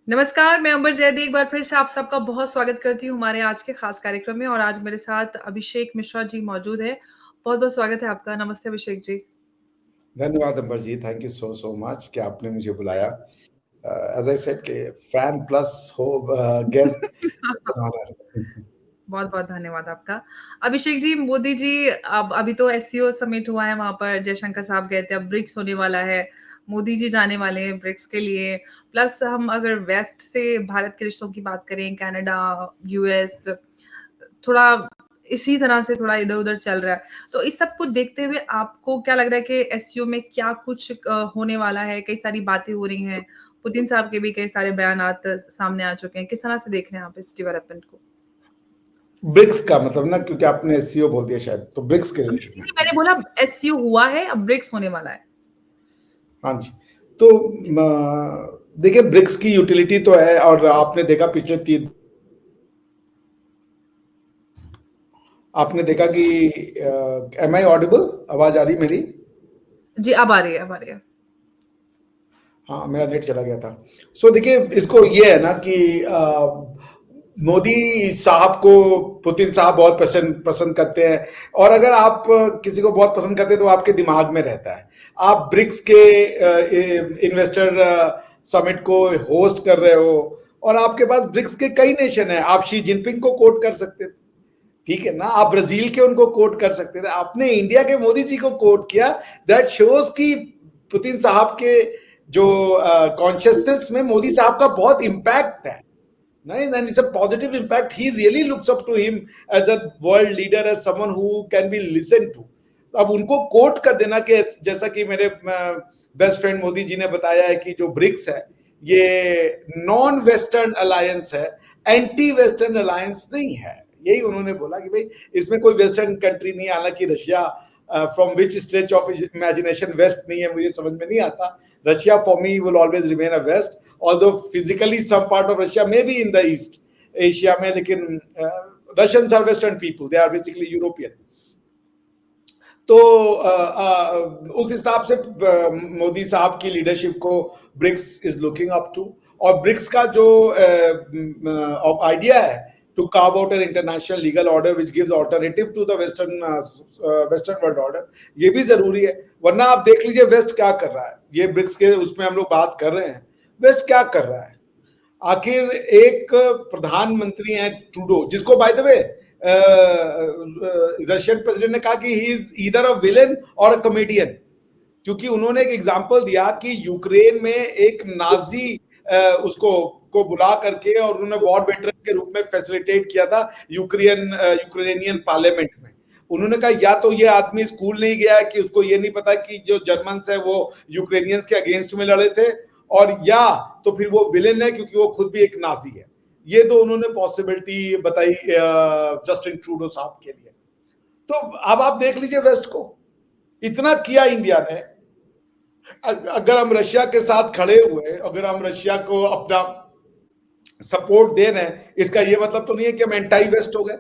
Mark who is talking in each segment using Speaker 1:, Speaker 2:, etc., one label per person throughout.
Speaker 1: नमस्कार, मैं अंबर ज़ैदी एक बार फिर से आप सबका बहुत स्वागत करती हूँ हमारे आज के खास कार्यक्रम में और आज मेरे साथ अभिषेक मिश्रा जी मौजूद हैं। बहुत-बहुत स्वागत है आपका। नमस्ते अभिषेक जी।
Speaker 2: धन्यवाद अंबर जी, थैंक यू सो मच कि आपने मुझे बुलाया। एज आई सेड कि फैन प्लस हो गेस्ट ऑनर।
Speaker 1: बहुत-बहुत धन्यवाद आपका। अभिषेक जी, मोदी जी अब अभी तो एससीओ समिट हुआ है वहाँ पर जयशंकर साहब गए थे, अब ब्रिक्स होने वाला है। मोदी जी जाने वाले हैं ब्रिक्स के लिए। प्लस हम अगर वेस्ट से भारत के रिश्तों की बात करें, कनाडा, यूएस थोड़ा इसी तरह से थोड़ा इधर-उधर चल रहा है। तो इस सब को देखते हुए आपको क्या लग रहा है कि एससीओ में क्या कुछ होने वाला है? कई सारी बातें हो रही हैं। पुतिन साहब के भी कई सारे बयानात सामने आ चुके हैं। किस तरह से देख रहे हैं आप इस डेवलपमेंट को?
Speaker 2: ब्रिक्स का मतलब ना, क्योंकि आपने एससीओ बोल दिया शायद, तो ब्रिक्स के रिलेटेड में।
Speaker 1: मैंने बोला एससीओ हुआ है, अब ब्रिक्स होने वाला है।
Speaker 2: हाँ जी, तो देखिए ब्रिक्स की यूटिलिटी तो है, और आपने देखा पिछले 3 आपने देखा कि एम आई ऑडिबल, आवाज आ रही मेरी?
Speaker 1: जी, अब आ रही है, अब आ रही है।
Speaker 2: हाँ, मेरा नेट चला गया था। सो देखिए, इसको ये है ना कि मोदी साहब को पुतिन साहब बहुत पसंद पसंद करते हैं, और अगर आप किसी को बहुत पसंद करते हैं तो आपके दिमाग में रहता है। आप ब्रिक्स के इन्वेस्टर समिट को होस्ट कर रहे हो, और आपके पास ब्रिक्स के कई नेशन हैं। आप शी जिनपिंग को कोट कर सकते थे, ठीक है ना, आप ब्राजील के उनको कोट कर सकते थे, आपने इंडिया के मोदी जी को कोट किया। दैट शोज कि पुतिन साहब के जो कॉन्शियसनेस में मोदी साहब का बहुत इम्पैक्ट है। Nice, and it's a positive impact. He really looks up to him as a world leader, as someone who can be listened to. अब उनको कोट कर देना कि जैसा कि मेरे बेस्ट फ्रेंड मोदी जी ने बताया है कि जो ब्रिक्स है ये नॉन वेस्टर्न अलायंस है, एंटी वेस्टर्न अलायंस नहीं है। यही उन्होंने बोला कि भाई इसमें कोई वेस्टर्न कंट्री नहीं, हालांकि Russia from which stretch of imagination west नहीं है, मुझे समझ में नहीं आता। Russia for me will always remain a west, although physically some part of Russia may be in the East Asia में, लेकिन Russians are Western people, they are basically European। तो उस हिसाब से मोदी साहब की लीडरशिप को BRICS is looking up to, और ब्रिक्स का जो आइडिया है to carve out an international legal order which gives alternative to the western world order, ये भी जरूरी है। वरना आप देख लीजिए वेस्ट क्या कर रहा है, ये ब्रिक्स के उसमें हम लोग बात कर रहे हैं, वेस्ट क्या कर रहा है। आखिर एक प्रधानमंत्री हैं ट्रूडो, जिसको by the way Russian president ने कहा कि he is either a villain और अ कॉमेडियन, क्योंकि उन्होंने एक एग्जांपल दिया कि यूक्रेन में एक नाजी उसको को बुला करके और उन्होंने वॉर वेटरन के रूप में फैसिलिटेट किया था यूक्रेनियन पार्लियामेंट में। उन्होंने कहा या तो ये आदमी स्कूल नहीं गया कि उसको ये नहीं पता कि जो जर्मन्स है वो यूक्रेनियंस के अगेंस्ट में लड़े थे, और या तो फिर वो विलेन है क्योंकि वो खुद भी एक नाजी है। ये तो उन्होंने पॉसिबिलिटी बताई जस्टिन ट्रूडो साहब के लिए। तो अब आप देख लीजिए वेस्ट को, इतना किया इंडिया ने। अगर हम रशिया के साथ खड़े हुए, अगर हम रशिया को अपना सपोर्ट दे रहे हैं, इसका ये मतलब तो नहीं है कि हम एंटाई वेस्ट हो गए।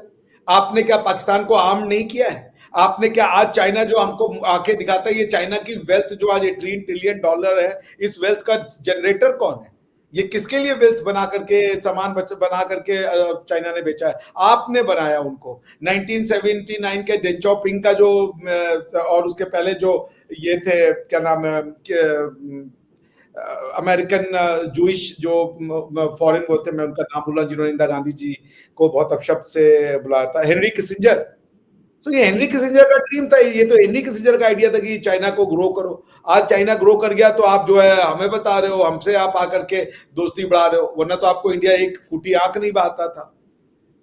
Speaker 2: आपने क्या पाकिस्तान को आर्म नहीं किया है? आपने क्या आज चाइना जो हमको आंखें दिखाता है, ये चाइना की वेल्थ जो आज $18 ट्रिलियन है, इस वेल्थ का जनरेटर कौन है? ये किसके लिए वेल्थ बना करके सामान बना करके चाइना ने बेचा है? आपने बनाया उनको। 1979 के डेन चाओपिंग का जो और उसके पहले जो ये थे, क्या नाम है, अमेरिकन जूइश जो फॉरेन बोलते हैं, मैं उनका नाम भूला, जिन्होंने इंदिरा गांधी जी को बहुत अपशब्द से बुलाया था, हेनरी किसिंजर। तो ये हेनरी किसिंजर का ड्रीम था, ये तो हेनरी किसिंजर का आइडिया था कि चाइना को ग्रो करो। आज चाइना ग्रो कर गया तो आप जो है हमें बता रहे हो, हमसे आप आकर के दोस्ती बढ़ा रहे हो, वरना तो आपको इंडिया एक फूटी आंख नहीं बहाता था।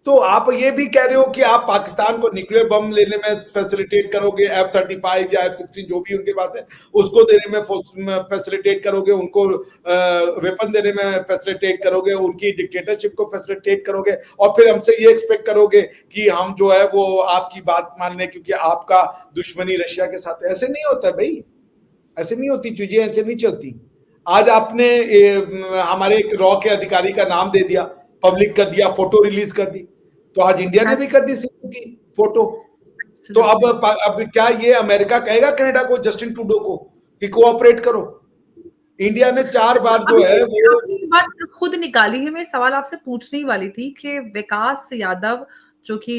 Speaker 2: तो आप ये भी कह रहे हो कि आप पाकिस्तान को न्यूक्लियर बम लेने में फैसिलिटेट करोगे, F-35 या F-16 जो भी उनके पास है उसको देने में फैसिलिटेट करोगे, उनको वेपन देने में फैसिलिटेट करोगे, उनकी डिक्टेटरशिप को फैसिलिटेट करोगे, और फिर हमसे ये एक्सपेक्ट करोगे कि हम जो है वो आपकी बात मान लें क्योंकि आपका दुश्मनी रशिया के साथ है। ऐसे नहीं होता भाई, ऐसे नहीं होती चीजें, ऐसे नहीं चलती। आज आपने हमारे एक रॉ के अधिकारी का नाम दे दिया, पब्लिक कर दिया, फोटो रिलीज कर दी, तो आज इंडिया ने भी कर दी सिंह की फोटो। तो अब क्या ये अमेरिका कहेगा कनाडा को, जस्टिन ट्रूडो को, कि कोऑपरेट करो? इंडिया ने 4 बार जो है
Speaker 1: अभिषेक जी,
Speaker 2: वो
Speaker 1: आपने ये बात खुद निकाली है, मैं सवाल आपसे पूछने ही वाली थी कि विकास यादव जो कि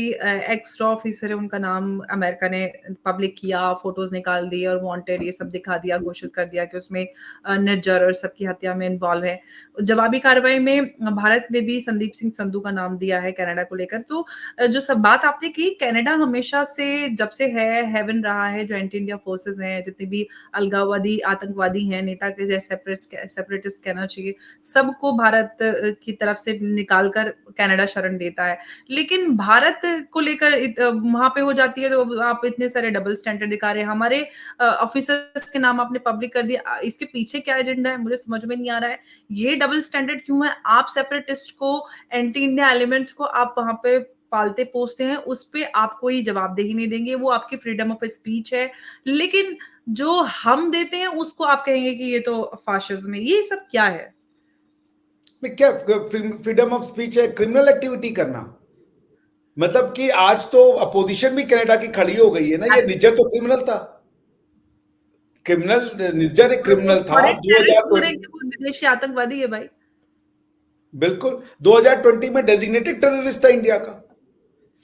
Speaker 1: एक्स्ट्रा ऑफिसर है, उनका नाम अमेरिका ने पब्लिक किया, फोटोज निकाल दी और वांटेड ये सब दिखा दिया, घोषित कर दिया कि उसमें निर्जर और सबकी हत्या में इन्वॉल्व है। जवाबी कार्रवाई में भारत ने भी संदीप सिंह संधू का नाम दिया है कनाडा को लेकर। तो जो सब बात आपने की, कनाडा हमेशा से जब से है हेवन रहा है, जो एंटी इंडिया फोर्सेस हैं, जितने भी अलगाववादी आतंकवादी हैं, नेता के जैसे सेपरेटिस्ट कहना चाहिए, सबको भारत की तरफ से निकाल कर कनाडा शरण देता है। लेकिन भारत को लेकर वहां पे हो जाती है तो आप इतने सारे डबल स्टैंडर्ड दिखा रहे हैं, हमारे ऑफिसर्स के नाम आपने पब्लिक कर दिया, इसके पीछे क्या एजेंडा है मुझे समझ में नहीं आ रहा है। ये डबल स्टैंडर्ड क्यों है? आप सेपरेटिस्ट को, एंटी इंडिया एलिमेंट्स को आप वहां पे पालते पोसते हैं, उस पे आप कोई जवाबदेही नहीं देंगे, वो आपकी फ्रीडम ऑफ स्पीच है। लेकिन जो हम देते हैं उसको आप कहेंगे कि ये तो फाशिज्म है। ये सब क्या है?
Speaker 2: क्या फ्रीडम ऑफ स्पीच है? क्रिमिनल एक्टिविटी करना। मतलब कि आज तो अपोजिशन भी कनाडा की खड़ी हो गई है ना। ये निज्जर तो क्रिमिनल था, क्रिमिनल, निज्जर एक क्रिमिनल था
Speaker 1: फॉरेन टेररिस्ट बोल रहे हैं
Speaker 2: 2020।
Speaker 1: कि वो विदेशी आतंकवादी है भाई।
Speaker 2: बिल्कुल, 2020 में डेजिग्नेटेड टेररिस्ट था इंडिया का।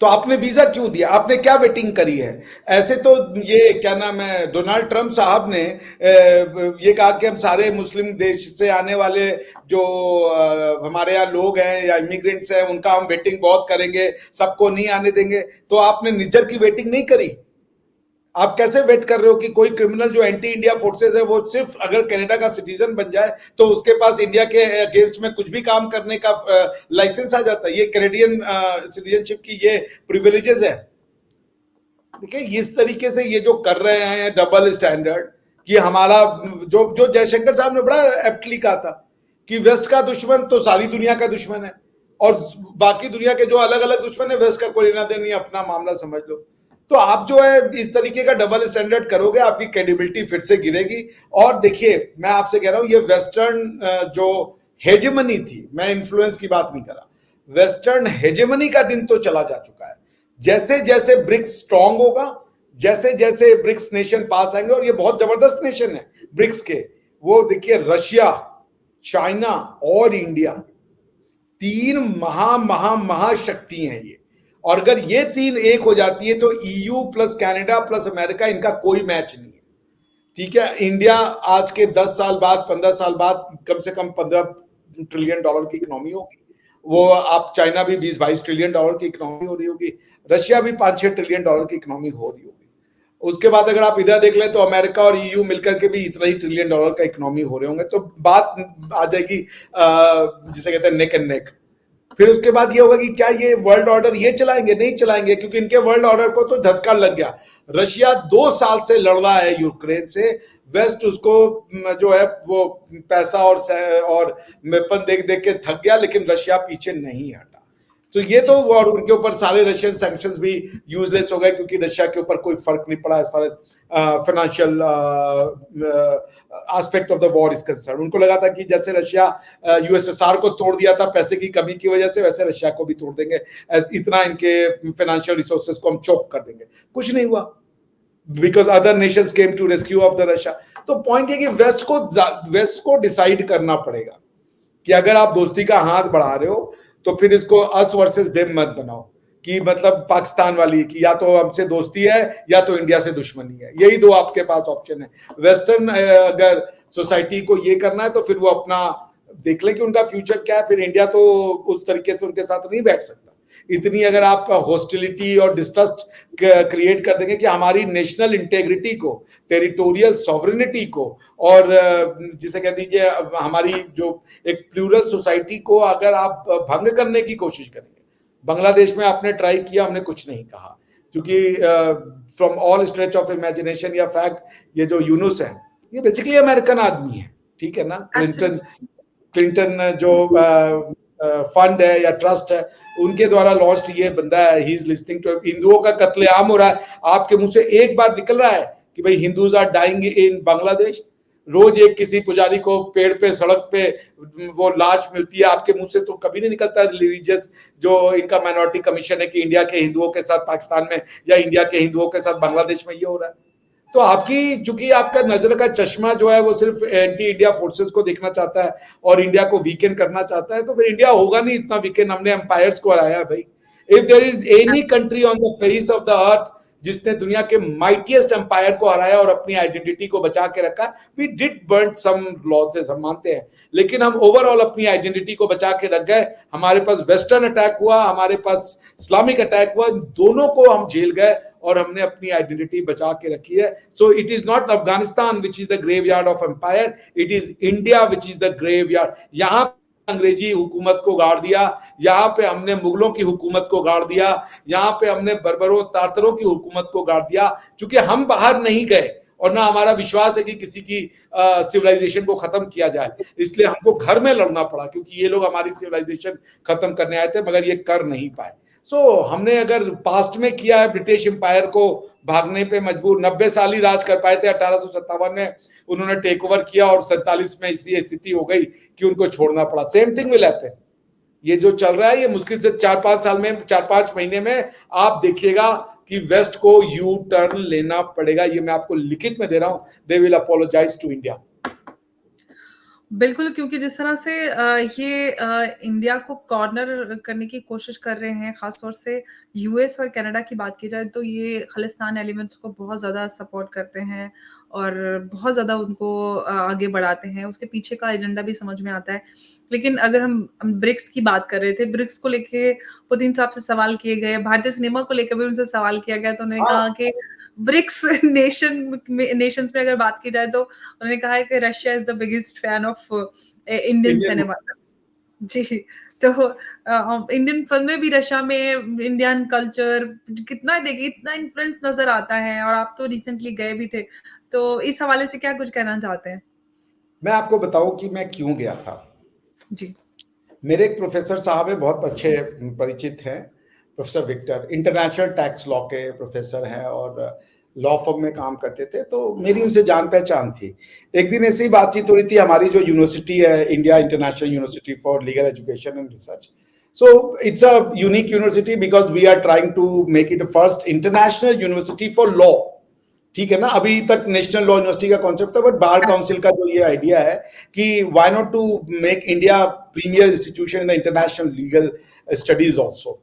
Speaker 2: तो आपने वीजा क्यों दिया? आपने क्या वेटिंग करी है? ऐसे तो ये क्या नाम है, डोनाल्ड ट्रंप साहब ने ये कहा कि हम सारे मुस्लिम देश से आने वाले जो हमारे यहाँ लोग हैं या इमिग्रेंट्स हैं उनका हम वेटिंग बहुत करेंगे, सबको नहीं आने देंगे। तो आपने निज्जर की वेटिंग नहीं करी। आप कैसे वेट कर रहे हो कि कोई क्रिमिनल जो एंटी इंडिया फोर्सेस है वो सिर्फ अगर कनाडा का सिटीजन बन जाए तो उसके पास इंडिया के अगेंस्ट में कुछ भी काम करने का लाइसेंस आ जाता है? ये कैनेडियन सिटीजनशिप की ये प्रिविलेजेस है। देखिए, इस तरीके से ये जो कर रहे हैं डबल स्टैंडर्ड, कि हमारा जो जो जयशंकर साहब ने बड़ा एप्टली कहा था कि वेस्ट का दुश्मन तो सारी दुनिया का दुश्मन है, और बाकी दुनिया के जो अलग अलग दुश्मन है वेस्ट का कोई लेना देना नहीं, अपना मामला समझ लो। तो आप जो है इस तरीके का डबल स्टैंडर्ड करोगे, आपकी क्रेडिबिलिटी फिर से गिरेगी। और देखिए, मैं आपसे कह रहा हूं, ये वेस्टर्न जो हेजेमनी थी, मैं इन्फ्लुएंस की बात नहीं कर रहा, वेस्टर्न हेजेमनी का दिन तो चला जा चुका है। जैसे जैसे ब्रिक्स स्ट्रांग होगा, जैसे जैसे ब्रिक्स नेशन पास आएंगे, और ये बहुत जबरदस्त नेशन है ब्रिक्स के, वो देखिए रशिया, चाइना और इंडिया, तीन महाशक्ति हैं ये। और अगर ये तीन एक हो जाती है तो EU plus Canada plus America, इनका कोई मैच नहीं है। ठीक है, इंडिया आज के 10 साल बाद, 15 साल बाद कम से कम $15 ट्रिलियन की इकोनॉमी होगी। वो आप चाइना भी $20-22 ट्रिलियन की इकोनॉमी हो रही होगी, रशिया भी $5-6 ट्रिलियन की इकोनॉमी हो रही होगी। उसके बाद अगर आप इधर देख लें तो अमेरिका और ईयू मिलकर के भी इतना ही $1 ट्रिलियन का इकोनॉमी हो रहे होंगे। तो बात आ जाएगी जिसे कहते हैं नेक एंड नेक। फिर उसके बाद ये होगा कि क्या ये वर्ल्ड ऑर्डर ये चलाएंगे? नहीं चलाएंगे, क्योंकि इनके वर्ल्ड ऑर्डर को तो धक्का लग गया। रशिया 2 साल से लड़ रहा है यूक्रेन से, वेस्ट उसको जो है वो पैसा और वेपन देख देख के थक गया, लेकिन रशिया पीछे नहीं हटा। तो ये तो, और उनके ऊपर सारे रशियन सैंक्शंस भी यूजलेस हो गए, क्योंकि रशिया के ऊपर कोई फर्क नहीं पड़ा as far as financial aspect of the war is concern. उनको लगा था कि जैसे रशिया यूएसएसआर को तोड़ दिया था पैसे की कमी की वजह से, वैसे रशिया को भी तोड़ देंगे, इतना इनके फाइनेंशियल रिसोर्सेज को हम चोक कर देंगे। कुछ नहीं हुआ, because other nations came to rescue of the Russia. तो पॉइंट ये कि वेस्ट को डिसाइड करना पड़ेगा कि अगर आप दोस्ती का हाथ बढ़ा रहे हो तो फिर इसको अस वर्सेस देम मत बनाओ, कि मतलब पाकिस्तान वाली, कि या तो हमसे दोस्ती है या तो इंडिया से दुश्मनी है। यही दो आपके पास ऑप्शन है। वेस्टर्न अगर सोसाइटी को ये करना है तो फिर वो अपना देख ले कि उनका फ्यूचर क्या है। फिर इंडिया तो उस तरीके से उनके साथ नहीं बैठ सकता। इतनी अगर आप हॉस्टिलिटी और डिस्ट्रस्ट क्रिएट कर देंगे कि हमारी नेशनल इंटेग्रिटी को, टेरिटोरियल सॉवरेनिटी को, और जिसे कह दीजिए हमारी जो एक प्लूरल सोसाइटी को अगर आप भंग करने की कोशिश करेंगे। बांग्लादेश में आपने ट्राई किया, हमने कुछ नहीं कहा, क्योंकि from all stretch of imagination या फैक्ट, ये जो यूनुस है ये बेसिकली अमेरिकन आदमी है, ठीक है ना। क्लिंटन जो फंड है या ट्रस्ट है उनके द्वारा लॉन्च ये बंदा है। ही इज लिस्टिंग टू, हिंदुओं का कत्लेआम हो रहा है, आपके मुंह से एक बार निकल रहा है कि भाई Hindus are dying in Bangladesh. रोज एक किसी पुजारी को पेड़ पे, सड़क पे वो लाश मिलती है, आपके मुंह से तो कभी नहीं निकलता रिलीजियस जो इनका माइनॉरिटी कमीशन है कि इंडिया के हिंदुओं के साथ पाकिस्तान में या इंडिया के हिंदुओं के साथ बांग्लादेश में ये हो रहा है। तो आपकी चूंकि आपका नजर का चश्मा जो है वो सिर्फ एंटी इंडिया फोर्सेस को देखना चाहता है और इंडिया को वीकेंड करना चाहता है, तो फिर इंडिया होगा नहीं इतना वीकेंड। हमने एम्पायर्स को हराया है भाई। If there is any country on the face of the earth जिसने दुनिया के माइटिएस्ट एम्पायर को हराया और अपनी आइडेंटिटी को बचा के रखा, we did burn some losses, हम मानते हैं, लेकिन हम ओवरऑल अपनी आइडेंटिटी को बचा के रख गए। हमारे पास वेस्टर्न अटैक हुआ, हमारे पास इस्लामिक अटैक हुआ, दोनों को हम झेल गए और हमने अपनी आइडेंटिटी बचा के रखी है। So it is not Afghanistan which is the graveyard of empire, it is India which is the graveyard. यहां अंग्रेजी हुकूमत को गाड़ दिया, यहाँ पे हमने मुगलों की हुकूमत को गाड़ दिया, यहाँ पे हमने बर्बरों तारतरों की हुकूमत को गाड़ दिया। चूंकि हम बाहर नहीं गए और ना हमारा विश्वास है कि किसी की सिविलाइजेशन को खत्म किया जाए, इसलिए हमको घर में लड़ना पड़ा, क्योंकि ये लोग हमारी सिविलाइजेशन खत्म करने आए थे मगर ये कर नहीं पाए। हमने अगर पास्ट में किया है, ब्रिटिश एम्पायर को भागने पे मजबूर, 90 साल ही राज कर पाए थे। 1857 में उन्होंने टेक ओवर किया और 47 में इसी स्थिति हो गई कि उनको छोड़ना पड़ा। Same thing will happen. ये जो चल रहा है ये मुश्किल से 4-5 साल में, 4-5 महीने में आप देखिएगा कि वेस्ट को यू टर्न लेना पड़ेगा। ये मैं आपको लिखित में दे रहा हूं, they will apologise to India.
Speaker 1: बिल्कुल, क्योंकि जिस तरह से ये इंडिया को कॉर्नर करने की कोशिश कर रहे हैं, ख़ास तौर से यूएस और कनाडा की बात की जाए तो ये खालिस्तान एलिमेंट्स को बहुत ज़्यादा सपोर्ट करते हैं और बहुत ज़्यादा उनको आगे बढ़ाते हैं। उसके पीछे का एजेंडा भी समझ में आता है। लेकिन अगर हम ब्रिक्स की बात कर रहे थे, ब्रिक्स को लेके पुतिन साहब से सवाल किए गए, भारतीय सिनेमा को लेकर भी उनसे सवाल किया गया, तो उन्होंने कहा कि ब्रिक्स नेशंस में अगर बात की जाए तो उन्होंने कहा है कि Russia is the biggest fan of Indian cinema. जी, तो इंडियन फिल्में भी रशिया में, इंडियन कल्चर कितना देखिए, इतना इन्फ्लुएंस नजर आता है। और आप तो रिसेंटली गए भी थे, तो इस हवाले से क्या कुछ कहना चाहते हैं?
Speaker 2: मैं आपको बताऊं कि मैं क्यों गया था।
Speaker 1: जी,
Speaker 2: मेरे एक प्रोफेसर साहब है, बहुत अच्छे परिचित हैं, professor Victor, international tax law के प्रोफेसर हैं और लॉ फर्म में काम करते थे, तो मेरी उनसे जान पहचान थी। एक दिन ऐसी ही बातचीत हो रही थी, हमारी जो यूनिवर्सिटी है, India International university for Legal Education and Research, so it's a unique university because we are trying to make it first international university for law. ठीक है ना, अभी तक नेशनल लॉ यूनिवर्सिटी का कॉन्सेप्ट था, बट बार काउंसिल का जो ये आइडिया है कि why not to make India premier institution in the international legal studies also.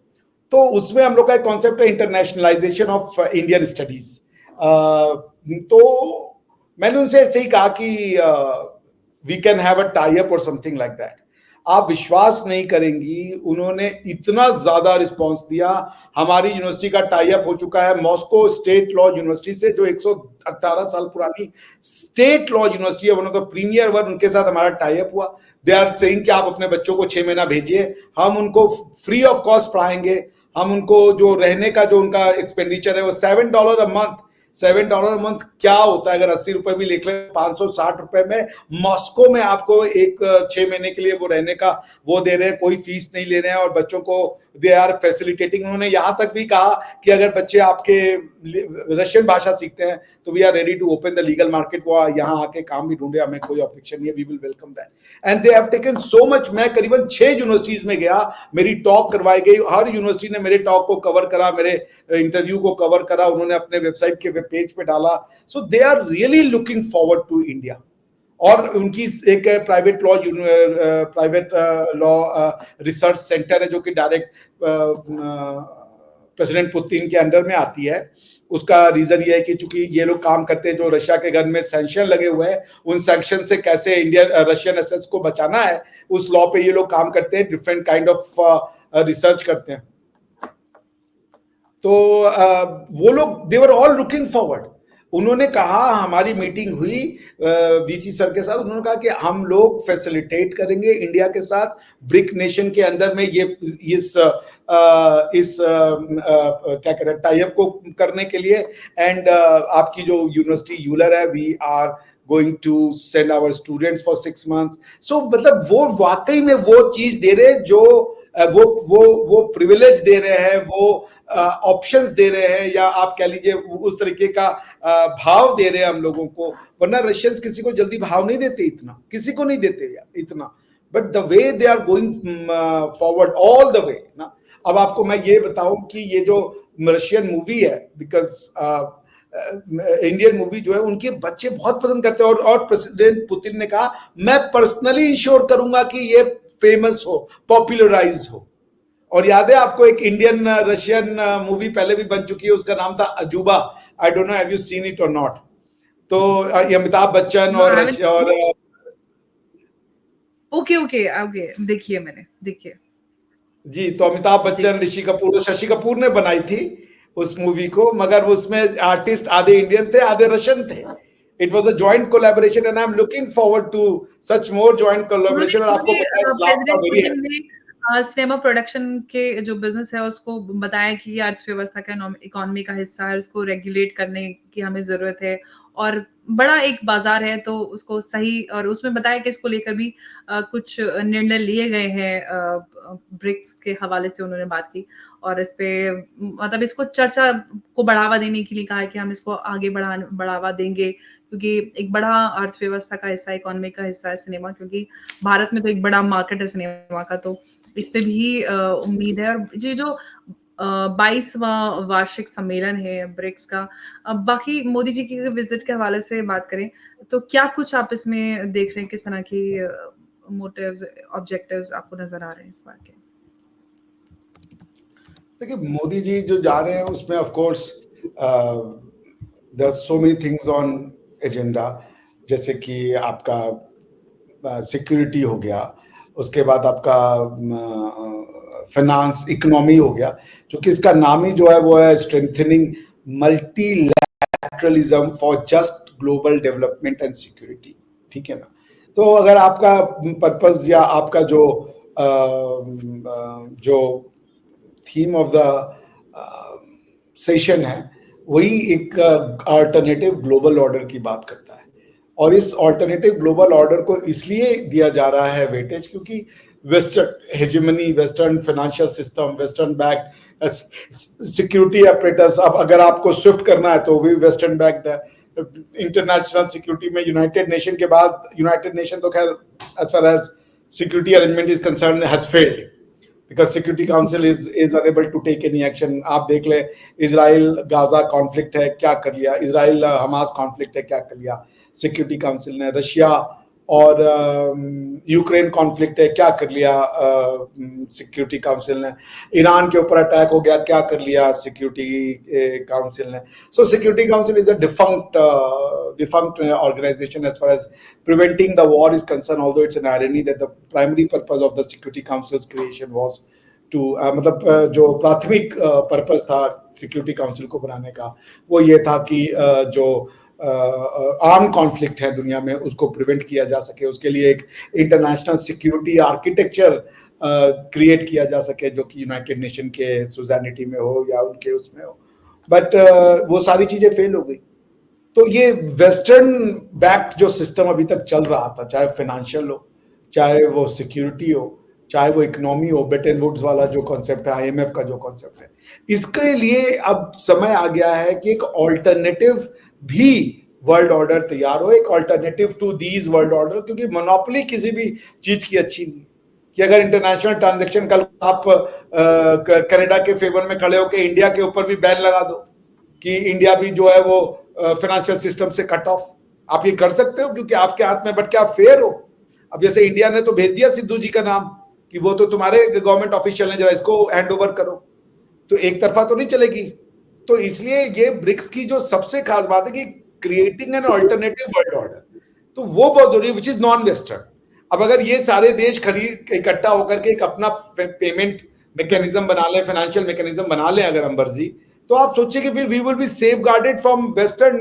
Speaker 2: तो उसमें हम लोग का एक कॉन्सेप्ट है इंटरनेशनलाइजेशन ऑफ इंडियन स्टडीज। तो मैंने उनसे ऐसे ही कहा कि we can have a tie up और समथिंग लाइक दैट। आप विश्वास नहीं करेंगी, उन्होंने इतना ज्यादा रिस्पांस दिया। हमारी यूनिवर्सिटी का टाई अप हो चुका है मॉस्को स्टेट लॉ यूनिवर्सिटी से, जो 118 साल पुरानी स्टेट लॉ यूनिवर्सिटी है, one of the premier one, उनके साथ हमारा टाई अप हुआ। दे आर सेइंग कि आप अपने बच्चों को 6 महीना भेजिए, हम उनको फ्री ऑफ कॉस्ट पढ़ाएंगे। हम उनको जो रहने का जो उनका एक्सपेंडिचर है वो $7 अ मंथ। $7 अ मंथ क्या होता है? अगर 80 रुपए भी लिख ले, 560 रुपए में मॉस्को में आपको एक 6 महीने के लिए वो रहने का वो दे रहे हैं, कोई फीस नहीं ले रहे हैं और बच्चों को दे आर फैसिलिटेटिंग। उन्होंने यहां तक भी कहा कि अगर बच्चे आपके रशियन भाषा सीखते हैं तो we are ready to open the legal market, वो यहाँ आके काम भी ढूंढे, हमें कोई ऑब्जेक्शन नहीं है, we will welcome that. And they have taken so much. मैं करीबन 6 यूनिवर्सिटीज में गया, मेरी टॉक करवाई गई, हर यूनिवर्सिटी ने मेरे टॉक को कवर करा, मेरे इंटरव्यू को कवर करा, उन्होंने अपने वेबसाइट के पेज पे डाला। So they are really looking forward to India. और उनकी एक प्राइवेट लॉ रिसर्च सेंटर है जो कि डायरेक्ट प्रेसिडेंट पुतिन के अंडर में आती है। उसका रीजन ये है कि चूंकि ये लोग काम करते हैं, जो रशिया के घर में सैंक्शन लगे हुए हैं, उन सैंक्शन से कैसे इंडियन रशियन एसेट्स को बचाना है, उस लॉ पे ये लोग काम करते हैं, डिफरेंट काइंड ऑफ रिसर्च करते हैं। तो वो लोग दे वर ऑल लुकिंग फॉरवर्ड। उन्होंने कहा, हमारी मीटिंग हुई वीसी सर के साथ, उन्होंने कहा कि हम लोग फैसिलिटेट करेंगे इंडिया के साथ ब्रिक नेशन के अंदर में ये इस क्या कहते हैं टाई अप को करने के लिए। एंड आपकी जो यूनिवर्सिटी यूलर है, we are going to send our students for 6 months. So मतलब वो वाकई में वो चीज दे रहे जो वो प्रिविलेज दे रहे हैं, वो ऑप्शंस दे रहे हैं, या आप कह लीजिए उस तरीके का भाव दे रहे हैं हम लोगों को। वरना रशियंस किसी को जल्दी भाव नहीं देते, इतना किसी को नहीं देते यार इतना। But the way they are going forward all the way ना। अब आपको मैं ये बताऊं कि ये जो रशियन मूवी है, बिकॉज इंडियन मूवी जो है उनके बच्चे बहुत पसंद करते हैं, और प्रेसिडेंट पुतिन ने कहा मैं पर्सनली इंश्योर करूंगा कि ये फेमस हो, पॉपुलराइज हो। और याद है आपको एक इंडियन रशियन मूवी पहले भी बन चुकी है, उसका नाम था अजूबा। I don't know have you seen it और नॉट। तो अमिताभ बच्चन
Speaker 1: नो
Speaker 2: और
Speaker 1: आई
Speaker 2: रशिया और
Speaker 1: ओके ओके ओके, देखिए मैंने, देखिए।
Speaker 2: जी, तो अमिताभ
Speaker 1: जी।
Speaker 2: बच्चन, ऋषि कपूर, शशि कपूर ने बनाई थी उस मूवी को, मगर उसमें आर्टिस्ट आधे इंडियन थे आधे रशियन थे। It was a joint collaboration and I am looking forward to such more joint collaboration. और आपको
Speaker 1: उन्होंने
Speaker 2: पता है इस लास्ट का
Speaker 1: प्रेसिडेंट
Speaker 2: वेरी
Speaker 1: पुतिन ने सिनेमा प्रोडक्शन के जो बिजनेस है उसको बताया कि ये अर्थव्यवस्था का इकोनॉमी का हिस्सा है, उसको रेगुलेट करने की हमें जरूरत है, और बड़ा एक बाजार है तो उसको सही, और उसमें बताया कि इसको लेकर भी कुछ निर्णय लिए गए हैं, ब्रिक्स के हवाले से उन्होंने बात की, और इस पे मतलब इसको चर्चा को बढ़ावा देने के लिए कहा है कि हम इसको आगे बढ़ावा देंगे, क्योंकि एक बड़ा अर्थव्यवस्था का हिस्सा, इकोनॉमी का हिस्सा है सिनेमा, क्योंकि भारत में तो एक बड़ा मार्केट है सिनेमा का, तो इस पे भी उम्मीद है। और ये जो 22वां वार्षिक सम्मेलन है ब्रिक्स का, बाकी मोदी जी की विजिट के हवाले से बात करें तो क्या कुछ आप इसमें देख रहे हैं, किस तरह की मोटिव्स, ऑब्जेक्टिव्स आपको नजर आ रहे हैं इस बार के?
Speaker 2: देखिए, मोदी जी जो जा रहे हैं उसमें of course there so many things on agenda, जैसे कि आपका सिक्योरिटी हो गया, उसके बाद आपका फाइनेंस इकोनॉमी हो गया, क्योंकि इसका नाम ही जो है वो है strengthening multilateralism for just global development and security. ठीक है ना? तो अगर आपका पर्पस या आपका जो थीम ऑफ द सेशन है वही एक अल्टरनेटिव ग्लोबल ऑर्डर की बात करता है, और इस अल्टरनेटिव ग्लोबल ऑर्डर को इसलिए दिया जा रहा है वेटेज क्योंकि western hegemony, western financial system, western backed security apparatus, अब अगर आपको शिफ्ट करना है तो भी वेस्टर्न बैक्ड है। इंटरनेशनल सिक्योरिटी में यूनाइटेड नेशन के बाद, यूनाइटेड नेशन तो खैर as far as security arrangement is concern has failed because security council is unable to take any action। आप देख ले, इजराइल गाजा कॉन्फ्लिक्ट है, क्या कर लिया, इजराइल हमास कॉन्फ्लिक्ट है, क्या कर लिया सिक्योरिटी काउंसिल ने, रशिया और यूक्रेन कॉन्फ्लिक्ट है, क्या कर लिया सिक्योरिटी काउंसिल ने, ईरान के ऊपर अटैक हो गया, क्या कर लिया सिक्योरिटी काउंसिल ने। सो security council is a defunct organization as far as preventing the war is concerned, although it's an irony that the primary purpose of the security council's creation was to मतलब जो प्राथमिक purpose था security council को बनाने का वो ये था कि जो आर्म कॉन्फ्लिक्ट है दुनिया में उसको प्रिवेंट किया जा सके, उसके लिए एक इंटरनेशनल सिक्योरिटी आर्किटेक्चर क्रिएट किया जा सके जो कि यूनाइटेड नेशन के सुजानिटी में हो या उनके उसमें हो, बट वो सारी चीजें फेल हो गई। तो ये वेस्टर्न बैक्ड जो सिस्टम अभी तक चल रहा था, चाहे फाइनेंशियल हो, चाहे वो सिक्योरिटी हो, चाहे वो इकोनॉमी हो, ब्रेटन वुड्स वाला जो कॉन्सेप्ट है, आईएमएफ का जो कॉन्सेप्ट है, इसके लिए अब समय आ गया है कि एक ऑल्टरनेटिव भी वर्ल्ड ऑर्डर तैयार हो, एक alternative to these world order, क्योंकि मोनोपोली किसी भी चीज की अच्छी नहीं कि अगर इंटरनेशनल ट्रांजैक्शन कल आप कनाडा के फेवर में खड़े होकर इंडिया के ऊपर भी बैन लगा दो कि इंडिया भी जो है वो फाइनेंशियल सिस्टम से कट ऑफ, आप ये कर सकते हो क्योंकि आपके हाथ में, बट क्या फेयर हो? अब जैसे इंडिया ने तो भेज दिया सिद्धू जी का नाम कि वो तो तुम्हारे गवर्नमेंट ऑफिशियल है, जरा इसको हैंड ओवर करो, तो एक तरफा तो नहीं चलेगी। तो इसलिए ये ब्रिक्स की जो सबसे खास बात है कि creating an alternative world order, तो वो बहुत जरूरी, विच इज नॉन वेस्टर्न। अब अगर ये सारे देश खरीद इकट्ठा होकर के एक अपना पेमेंट मैकेनिज्म बना ले, फाइनेंशियल मैकेनिज्म बना ले अगर अंबरजी, तो आप सोचिए कि फिर we will be safe guarded from western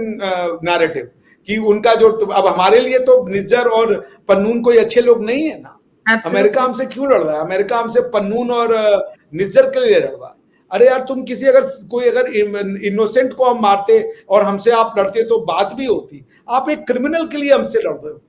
Speaker 2: narrative कि उनका जो, अब हमारे लिए तो निज्जर और पन्नून कोई अच्छे लोग नहीं है ना। अमेरिका हमसे क्यों लड़ रहा है? अमेरिका हमसे पन्नून और निज्जर के लिए लड़ रहा है। अरे यार, तुम किसी अगर इनोसेंट को हम मारते और हमसे आप लड़ते तो बात भी होती। आप एक क्रिमिनल के लिए हमसे लड़ रहे हो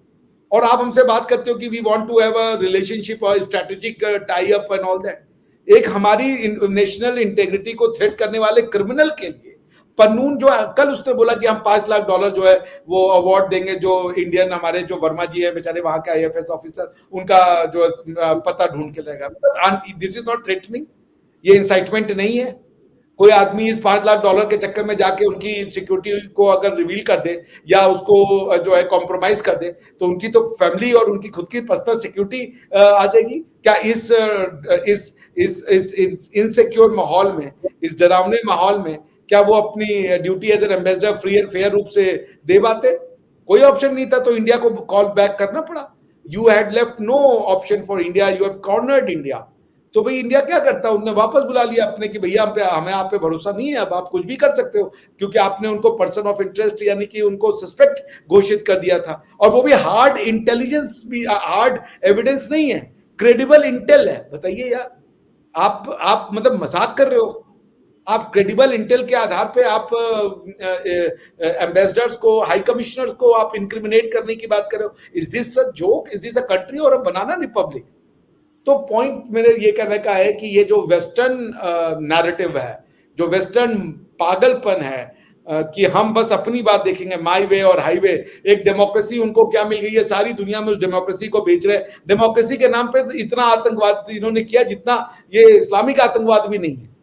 Speaker 2: और आप हमसे बात करते हो कि we want to have a relationship और strategic tie up and all that. एक हमारी नेशनल इंटेग्रिटी को थ्रेट करने वाले क्रिमिनल के लिए पन्नून जो है, कल उसने बोला कि हम $5 लाख जो है वो अवार्ड देंगे, जो इंडियन हमारे जो वर्मा जी है बेचारे वहां के आईएफएस ऑफिसर, उनका जो पता ढूंढ के लेगा। दिस इज नॉट थ्रेटनिंग, ये इंसाइटमेंट नहीं है। कोई आदमी इस $5 लाख के चक्कर में जाके उनकी सिक्योरिटी को अगर रिवील कर दे या उसको जो है कॉम्प्रोमाइज कर दे, तो उनकी तो फैमिली और उनकी खुद की पर्सनल सिक्योरिटी आ जाएगी। क्या इस इनसिक्योर माहौल में, इस डरावने माहौल में क्या वो अपनी duty as an ambassador free and fair रूप से दे पाते? कोई ऑप्शन नहीं था, तो इंडिया को कॉल बैक करना पड़ा। You had left no option for India, you have cornered India. तो भाई इंडिया क्या करता है, उन्होंने वापस बुला लिया अपने कि भैया हमें आप पे भरोसा नहीं है, अब आप कुछ भी कर सकते हो, क्योंकि आपने उनको पर्सन ऑफ इंटरेस्ट यानी कि उनको सस्पेक्ट घोषित कर दिया था। और वो भी हार्ड इंटेलिजेंस, भी हार्ड एविडेंस नहीं है, क्रेडिबल इंटेल है। बताइए यार, आप मतलब मजाक कर रहे हो? आप क्रेडिबल इंटेल के आधार पे आप एम्बेसडर्स को, हाई कमिश्नर्स को आप इंक्रिमिनेट करने की बात कर रहे हो? Is this a joke? Is this a country और अ बनाना रिपब्लिक? तो पॉइंट मेरे ये कहने का है कि ये जो वेस्टर्न नैरेटिव है, जो वेस्टर्न पागलपन है कि हम बस अपनी बात देखेंगे, माई वे और हाईवे, एक डेमोक्रेसी उनको क्या मिल गई है, सारी दुनिया में उस डेमोक्रेसी को बेच रहे हैं। डेमोक्रेसी के नाम पे इतना आतंकवाद इन्होंने किया जितना ये इस्लामिक आतंकवाद भी नहीं है।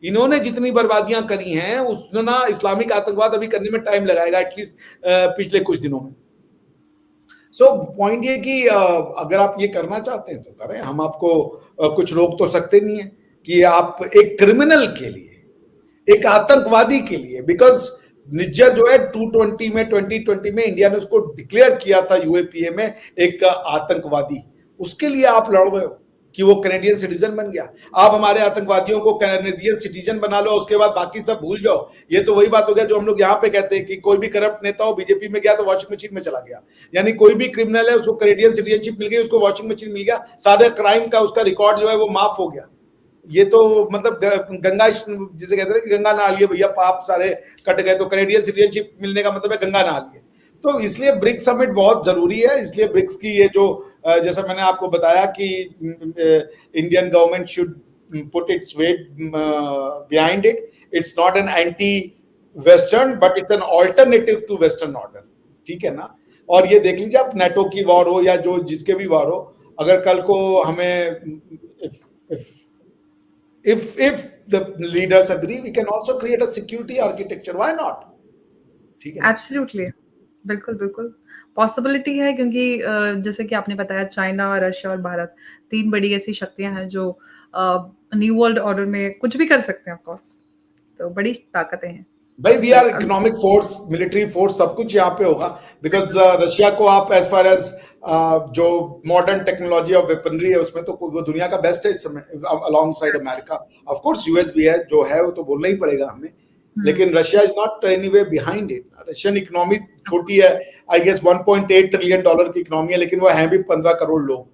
Speaker 2: इन्होंने जितनी बर्बादियां करी हैं उतना इस्लामिक आतंकवाद अभी करने में टाइम लगाएगा, एटलीस्ट पिछले कुछ दिनों में। सो पॉइंट ये कि अगर आप ये करना चाहते हैं तो करें, हम आपको कुछ रोक तो सकते नहीं है कि आप एक क्रिमिनल के लिए, एक आतंकवादी के लिए, बिकॉज निज्जर जो है 2020 में इंडिया ने उसको डिक्लेयर किया था यूएपीए में एक आतंकवादी, उसके लिए आप लड़ रहे हो कि वो कैनेडियन सिटीजन बन गया। आप हमारे आतंकवादियों को कैनेडियन सिटीजन बना लो, उसके बाद बाकी सब भूल जाओ। ये तो वही बात हो गया जो हम लोग यहाँ पे कहते हैं कि कोई भी करप्ट नेता हो, बीजेपी में गया तो वॉशिंग मशीन में चला गया, यानी कोई भी क्रिमिनल है उसको कैनेडियन सिटीजनशिप मिल गई, उसको वॉशिंग मशीन मिल गया, सारे क्राइम का उसका रिकॉर्ड जो है वो माफ हो गया। ये तो मतलब गंगा जिसे कहते हैं कि गंगा नहा लिए भैया, पाप सारे कट गए, तो कैनेडियन सिटीजनशिप मिलने का मतलब है गंगा नहा लिए। तो इसलिए ब्रिक्स समिट बहुत जरूरी है। इसलिए ब्रिक्स की ये जो जैसा मैंने आपको बताया कि Indian government should put its weight behind it. It's not an anti western but it's an alternative to western order, ठीक है ना। और ये देख लीजिए, आप नेटो की वॉर हो या जो जिसके भी वॉर हो, अगर कल को हमें if the leaders agree, we can also create a security architecture, why not? ठीक है ना?
Speaker 1: एब्सोल्युटली, बिल्कुल, बिल्कुल। पॉसिबिलिटी है क्योंकि जैसे कि आपने बताया चाइना, रशिया और भारत 3 बड़ी ऐसी शक्तियाँ हैं जो न्यू वर्ल्ड ऑर्डर में कुछ भी कर सकते हैं ऑफ कोर्स। तो बड़ी ताकतें हैं।
Speaker 2: भाई वी
Speaker 1: तो
Speaker 2: are economic force, military force, सब कुछ यहाँ पे होगा। बिकॉज रशिया को आप एज फार एज जो मॉडर्न टेक्नोलॉजी और वेपनरी है उसमें तो वो दुनिया का बेस्ट है इस समय, along side America. Of course US भी है, जो है वो तो बोलना ही पड़ेगा हमें, लेकिन Russia is not any way behind it. Russian economy छोटी है, आई गेस $1.8 ट्रिलियन की इकोनॉमी है, लेकिन वो है भी 15 करोड़ लोग।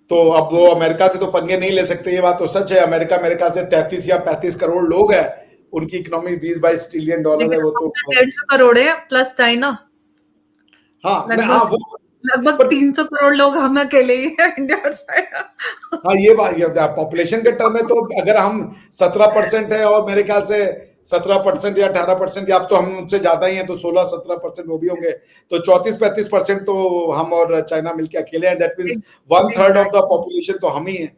Speaker 2: तो अब वो अमेरिका से तो पंगे नहीं ले सकते, ये बात तो सच है। अमेरिका मेरे ख्याल से 33 या 35 करोड़ लोग हैं, उनकी इकोनॉमी $20-22 ट्रिलियन है, वो तो
Speaker 1: 150 करोड़ है प्लस चाइना,
Speaker 2: हाँ मैं हाँ
Speaker 1: लगभग
Speaker 2: वो
Speaker 1: लगभग
Speaker 2: पर
Speaker 1: 300 करोड़ लोग हम अकेले ही हैं इंडिया और चाइना।
Speaker 2: हाँ ये बात, ये पॉपुलेशन के टर्म में तो अगर हम 17% है और मेरे ख्याल से 17% या 18%, या अब तो हम उनसे ज्यादा ही हैं, तो 16-17% वो भी होंगे, तो 34-35% तो हम और चाइना मिलके अकेले हैं। That means 1/3 of the population तो हम ही हैं।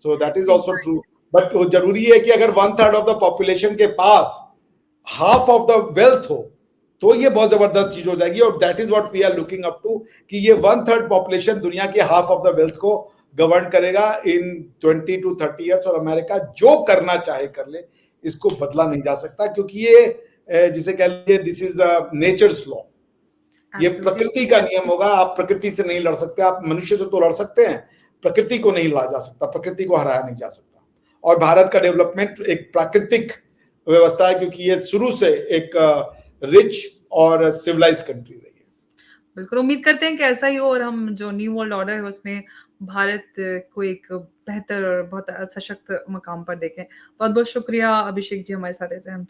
Speaker 2: So that is also true. But जरूरी है कि अगर 1/3 ऑफ द पॉपुलेशन के पास हाफ ऑफ द वेल्थ हो तो ये बहुत जबरदस्त चीज हो जाएगी। और that is what we are looking up to, कि ये 1/3 पॉपुलेशन दुनिया के हाफ ऑफ द वेल्थ को गवर्न करेगा इन 20 to 30 ईयर्स। और अमेरिका जो करना चाहे कर ले, इसको बदला नहीं जा सकता, क्योंकि ये जिसे कह लीजिए दिस इज नेचर्स लॉ, ये प्रकृति का नियम होगा। आप प्रकृति से नहीं लड़ सकते, आप मनुष्य से तो लड़ सकते हैं, प्रकृति को नहीं लड़ा जा सकता, प्रकृति को हराया नहीं जा सकता। और भारत का डेवलपमेंट एक प्राकृतिक व्यवस्था है, क्योंकि ये शुरू से एक रिच और सिविलाइज कंट्री रही है।
Speaker 1: बिल्कुल, उम्मीद करते हैं कि ऐसा ही हो और हम जो न्यू वर्ल्ड ऑर्डर है उसमें भारत को एक बेहतर और बहुत सशक्त मकाम पर देखें। बहुत-बहुत शुक्रिया अभिषेक जी हमारे साथ ऐसे हम